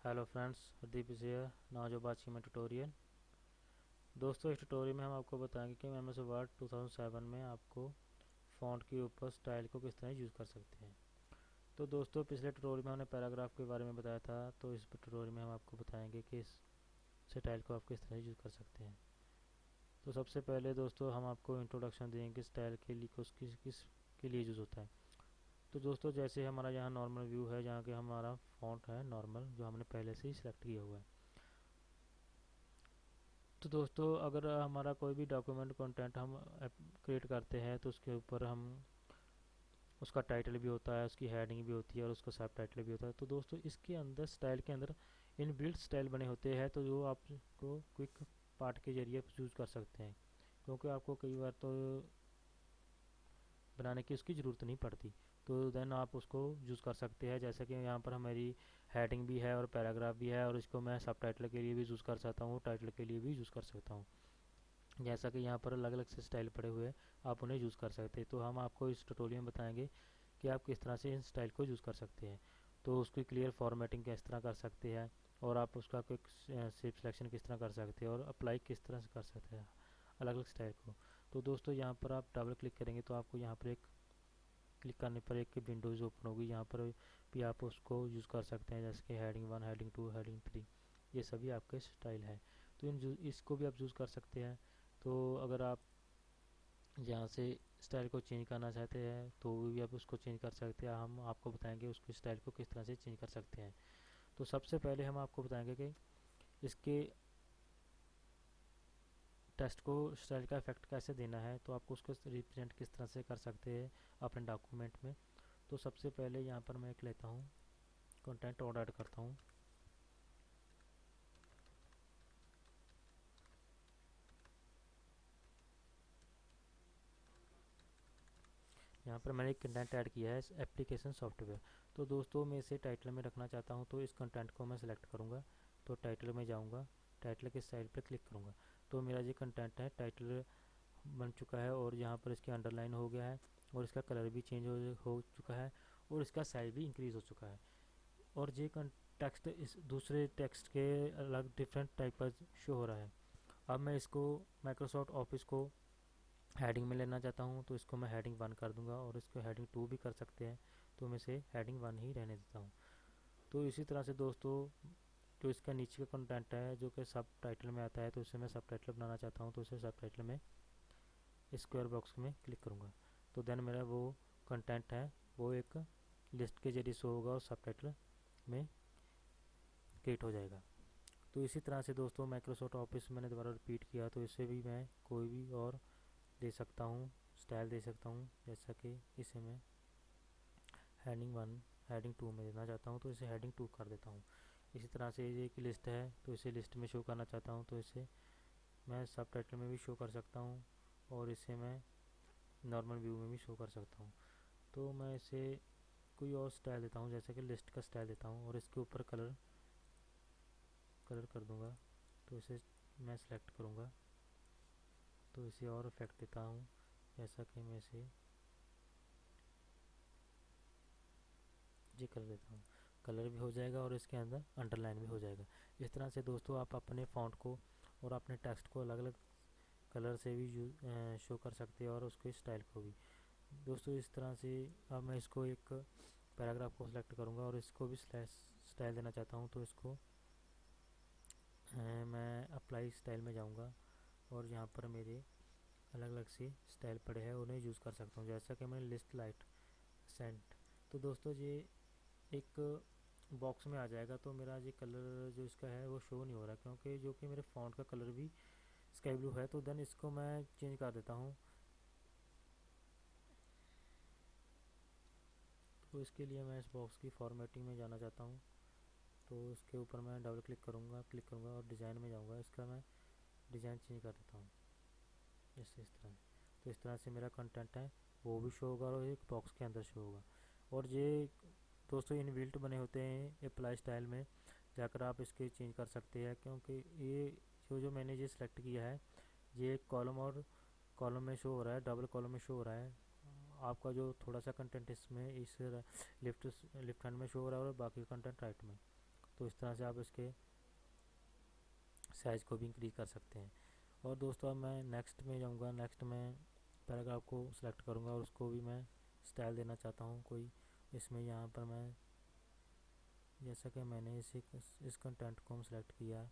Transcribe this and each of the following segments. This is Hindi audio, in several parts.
Hello friends, Hardeep is here. Now जो बात की मैं ट्यूटोरियल। दोस्तों, इस ट्यूटोरियल में हम आपको बताएंगे कि एम एस वर्ड 2007 में आपको फ़ॉन्ट के ऊपर स्टाइल को किस तरह यूज़ कर सकते हैं। तो दोस्तों, पिछले ट्यूटोरियल में हमने पैराग्राफ के बारे में बताया था, तो इस ट्यूटोरियल में हम आपको बताएंगे कि इस स्टाइल को आप किस तरह यूज़ कर सकते हैं। तो सबसे पहले दोस्तों हम आपको इंट्रोडक्शन देंगे स्टाइल के लिए किस के लिए यूज़ होता है। तो दोस्तों, जैसे हमारा यहाँ नॉर्मल व्यू है, जहाँ के हमारा फ़ॉन्ट है नॉर्मल, जो हमने पहले से ही सिलेक्ट किया हुआ है। तो दोस्तों, अगर हमारा कोई भी डॉक्यूमेंट कंटेंट हम क्रिएट करते हैं तो उसके ऊपर हम उसका टाइटल भी होता है, उसकी हेडिंग भी होती है और उसका सब टाइटल भी होता है। तो दोस्तों, इसके अंदर स्टाइल के अंदर इनबिल्ट स्टाइल बने होते हैं, तो जो आपको क्विक पार्ट के जरिए यूज़ कर सकते हैं, क्योंकि आपको कई बार तो बनाने की उसकी ज़रूरत नहीं पड़ती। तो देन आप उसको यूज़ कर सकते हैं। जैसे कि यहाँ पर हमारी हेडिंग भी है और पैराग्राफ भी है, और इसको मैं सब टाइटल के लिए भी यूज़ कर सकता हूँ, टाइटल के लिए भी यूज़ कर सकता हूँ। जैसा कि यहाँ पर अलग अलग से स्टाइल पड़े हुए हैं, आप उन्हें यूज़ कर सकते हैं। तो हम आपको इस ट्यूटोरियल में बताएंगे कि आप किस तरह से इन स्टाइल को यूज़ कर सकते हैं। तो उसकी क्लियर फॉर्मेटिंग किस तरह कर सकते हैं, और आप उसका क्विक शेप सिलेक्शन किस तरह कर सकते हैं, और अप्लाई किस तरह से कर सकते हैं अलग अलग स्टाइल को। तो दोस्तों, यहाँ पर आप डबल क्लिक करेंगे तो आपको यहाँ पर एक क्लिक करने पर एक विंडोज़ ओपन होगी। यहाँ पर भी आप उसको यूज़ कर सकते हैं, जैसे कि हेडिंग 1, हेडिंग 2, हेडिंग 3, ये सभी आपके स्टाइल है। तो इसको भी आप यूज़ कर सकते हैं। तो अगर आप यहाँ से स्टाइल को चेंज करना चाहते हैं तो भी आप उसको चेंज कर सकते हैं। हम आपको बताएंगे उसके स्टाइल को किस तरह से चेंज कर सकते हैं। तो सबसे पहले हम आपको बताएंगे कि इसके टेक्स्ट को स्टाइल का इफेक्ट कैसे देना है, तो आपको उसको रिप्रेजेंट किस तरह से कर सकते हैं अपने डॉक्यूमेंट में। तो सबसे पहले यहाँ पर मैं एक लेता हूँ, कंटेंट और ऐड करता हूँ। यहाँ पर मैंने एक कंटेंट ऐड किया है, एप्लीकेशन सॉफ्टवेयर। तो दोस्तों, मैं इसे टाइटल में रखना चाहता हूँ, तो इस कंटेंट को मैं सिलेक्ट करूँगा। तो टाइटल में जाऊँगा, टाइटल के स्टाइल पर क्लिक करूँगा। तो मेरा ये कंटेंट है, टाइटल बन चुका है, और यहाँ पर इसके अंडरलाइन हो गया है, और इसका कलर भी चेंज हो चुका है, और इसका साइज भी इंक्रीज़ हो चुका है। और ये टेक्स्ट इस दूसरे टेक्स्ट के अलग डिफरेंट टाइप का शो हो रहा है। अब मैं इसको माइक्रोसॉफ्ट ऑफिस को हेडिंग में लेना चाहता हूँ, तो इसको मैं हेडिंग 1 कर दूंगा, और इसको हेडिंग 2 भी कर सकते हैं, तो मैं इसे हेडिंग 1 ही रहने देता हूँ। तो इसी तरह से दोस्तों, जो इसका नीचे का कंटेंट है जो कि सब टाइटल में आता है, तो इसे मैं सब टाइटल बनाना चाहता हूँ, तो इसे सब टाइटल में स्क्वायर बॉक्स में क्लिक करूँगा। तो देन मेरा वो कंटेंट है वो एक लिस्ट के जरिए शो होगा और सब टाइटल में क्रिएट हो जाएगा। तो इसी तरह से दोस्तों, माइक्रोसॉफ्ट ऑफिस मैंने दोबारा रिपीट किया, तो इसे भी मैं कोई भी और दे सकता हूँ, स्टाइल दे सकता हूँ। जैसा कि इसे मैं हेडिंग 1, हेडिंग 2 में देना चाहता हूँ, तो इसे हेडिंग 2 कर देता हूँ। इसी तरह से ये एक लिस्ट है, तो इसे लिस्ट में शो करना चाहता हूँ, तो इसे मैं सब टाइटल में भी शो कर सकता हूँ, और इसे मैं नॉर्मल व्यू में भी शो कर सकता हूँ। तो मैं इसे कोई और स्टाइल देता हूँ, जैसे कि लिस्ट का स्टाइल देता हूँ, और इसके ऊपर कलर कलर कर दूँगा। तो इसे मैं सिलेक्ट करूँगा, तो इसे और इफेक्ट देता हूँ, जैसा कि मैं इसे ये कर देता हूँ। कलर भी हो जाएगा और इसके अंदर अंडरलाइन भी हो जाएगा। इस तरह से दोस्तों, आप अपने फ़ॉन्ट को और अपने टेक्स्ट को अलग अलग कलर से भी शो कर सकते हैं, और उसके स्टाइल को भी। दोस्तों, इस तरह से अब मैं इसको एक पैराग्राफ को सिलेक्ट करूँगा, और इसको भी स्टाइल देना चाहता हूँ, तो इसको मैं अप्लाई स्टाइल में जाऊँगा, और यहाँ पर मेरे अलग अलग से स्टाइल पड़े हैं, उन्हें यूज़ कर सकता हूँ। जैसा कि मैंने लिस्ट लाइट सेंट, तो दोस्तों ये एक बॉक्स में आ जाएगा। तो मेरा ये कलर जो इसका है वो शो नहीं हो रहा, क्योंकि जो कि मेरे फ़ॉन्ट का कलर भी स्काई ब्लू है। तो देन इसको मैं चेंज कर देता हूँ। तो इसके लिए मैं इस बॉक्स की फॉर्मेटिंग में जाना चाहता हूँ, तो इसके ऊपर मैं डबल क्लिक करूँगा और डिज़ाइन में जाऊँगा। इसका मैं डिज़ाइन चेंज कर देता हूँ, जैसे इस तरह। तो इस तरह से मेरा कंटेंट है वो भी शो होगा, और एक बॉक्स के अंदर शो होगा। और ये दोस्तों इनबिल्ट बने होते हैं अप्लाई स्टाइल में, जाकर आप इसके चेंज कर सकते हैं, क्योंकि ये जो मैंने ये सिलेक्ट किया है, ये कॉलम और कॉलम में शो हो रहा है, डबल कॉलम में शो हो रहा है। आपका जो थोड़ा सा कंटेंट इसमें इस लेफ्ट लेफ्ट हैंड में शो हो रहा है, और बाकी कंटेंट राइट में। तो इस तरह से आप इसके साइज़ को भी इंक्रीज कर सकते हैं। और दोस्तों अब मैं नेक्स्ट में जाऊंगा। नेक्स्ट में पैराग्राफ को सिलेक्ट करूंगा और उसको भी मैं स्टाइल देना चाहता हूँ कोई। इसमें यहाँ पर मैं, जैसा कि मैंने इस कंटेंट को हम सिलेक्ट किया,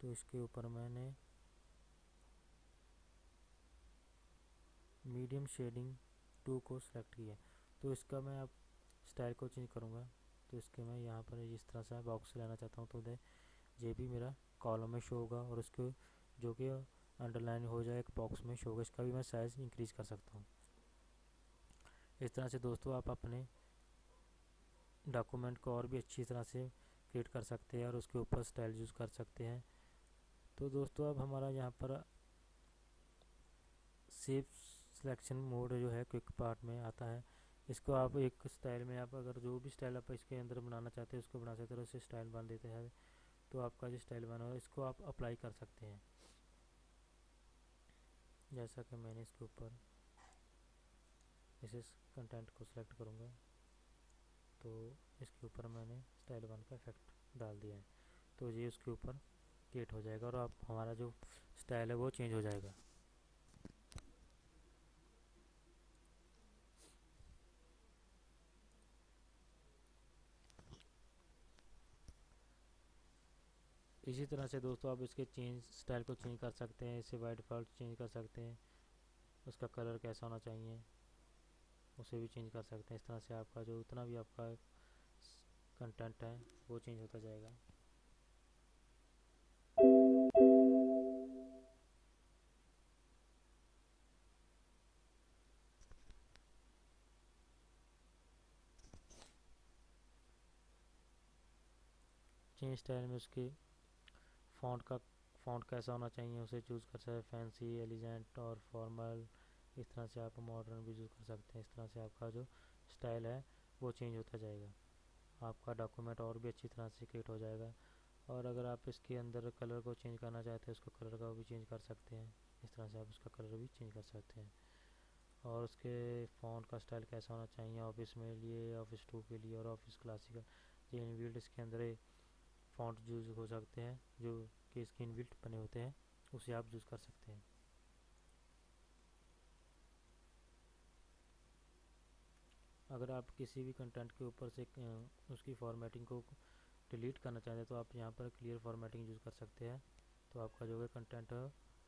तो इसके ऊपर मैंने मीडियम शेडिंग 2 को सिलेक्ट किया। तो इसका मैं अब स्टाइल को चेंज करूँगा। तो इसके मैं यहाँ पर इस तरह से बॉक्स लेना चाहता हूँ, तो ये भी मेरा कॉलम में शो होगा और उसको जो कि अंडरलाइन हो जाए एक बॉक्स में शो होगा। इसका भी मैं साइज़ इंक्रीज कर सकता हूँ। इस तरह से दोस्तों आप अपने डॉक्यूमेंट को और भी अच्छी तरह से क्रिएट कर सकते हैं और उसके ऊपर स्टाइल यूज़ कर सकते हैं। तो दोस्तों अब हमारा यहाँ पर सेव सिलेक्शन मोड जो है क्विक पार्ट में आता है। इसको आप एक स्टाइल में, आप अगर जो भी स्टाइल आप इसके अंदर बनाना चाहते हैं उसको बना सकते हैं और इसे स्टाइल बना देते हैं। तो आपका जो स्टाइल बना है इसको आप अप्लाई कर सकते हैं। जैसा कि मैंने इसके ऊपर इस कंटेंट को सिलेक्ट करूँगा, तो इसके ऊपर मैंने स्टाइल वन का इफेक्ट डाल दिया है। तो ये उसके ऊपर क्रिएट हो जाएगा और आप हमारा जो स्टाइल है वो चेंज हो जाएगा। इसी तरह से दोस्तों आप इसके स्टाइल को चेंज कर सकते हैं। इसे बाय डिफ़ॉल्ट चेंज कर सकते हैं। उसका कलर कैसा होना चाहिए उसे भी चेंज कर सकते हैं। इस तरह से आपका जो उतना भी आपका कंटेंट है वो चेंज होता जाएगा। चेंज स्टाइल में उसके फ़ॉन्ट कैसा होना चाहिए उसे चूज़ कर सकते हैं। फैंसी, एलिजेंट और फॉर्मल। इस तरह से आप मॉडर्न भी यूज़ कर सकते हैं। इस तरह से आपका जो स्टाइल है वो चेंज होता जाएगा। आपका डॉक्यूमेंट और भी अच्छी तरह से क्रिएट हो जाएगा। और अगर आप इसके अंदर कलर को चेंज करना चाहते हैं, उसको कलर का भी चेंज कर सकते हैं। इस तरह से आप उसका कलर भी चेंज कर सकते हैं। और उसके फ़ॉन्ट का स्टाइल कैसा होना चाहिए ऑफिस में लिए, ऑफिस 2 के लिए और ऑफिस क्लासिकल। ये इनबिल्ट इसके अंदर फ़ॉन्ट यूज़ हो सकते हैं जो कि इसके इनबिल्ट बने होते हैं, उसे आप यूज़ कर सकते हैं। अगर आप किसी भी कंटेंट के ऊपर से उसकी फॉर्मेटिंग को डिलीट करना चाहते हैं तो आप यहाँ पर क्लियर फॉर्मेटिंग यूज़ कर सकते हैं। तो आपका जो है कंटेंट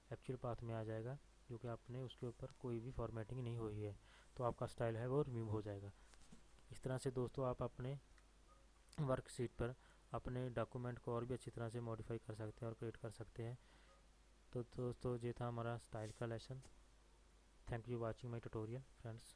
एक्चुअल पाथ में आ जाएगा, जो कि आपने उसके ऊपर कोई भी फॉर्मेटिंग नहीं हुई है। तो आपका स्टाइल है वो रिमूव हो जाएगा। इस तरह से दोस्तों आप अपने वर्कशीट पर अपने डॉक्यूमेंट को और भी अच्छी तरह से मॉडिफाई कर सकते हैं और क्रिएट कर सकते हैं। तो दोस्तों ये था हमारा स्टाइल का lesson. Thank you watching my tutorial friends.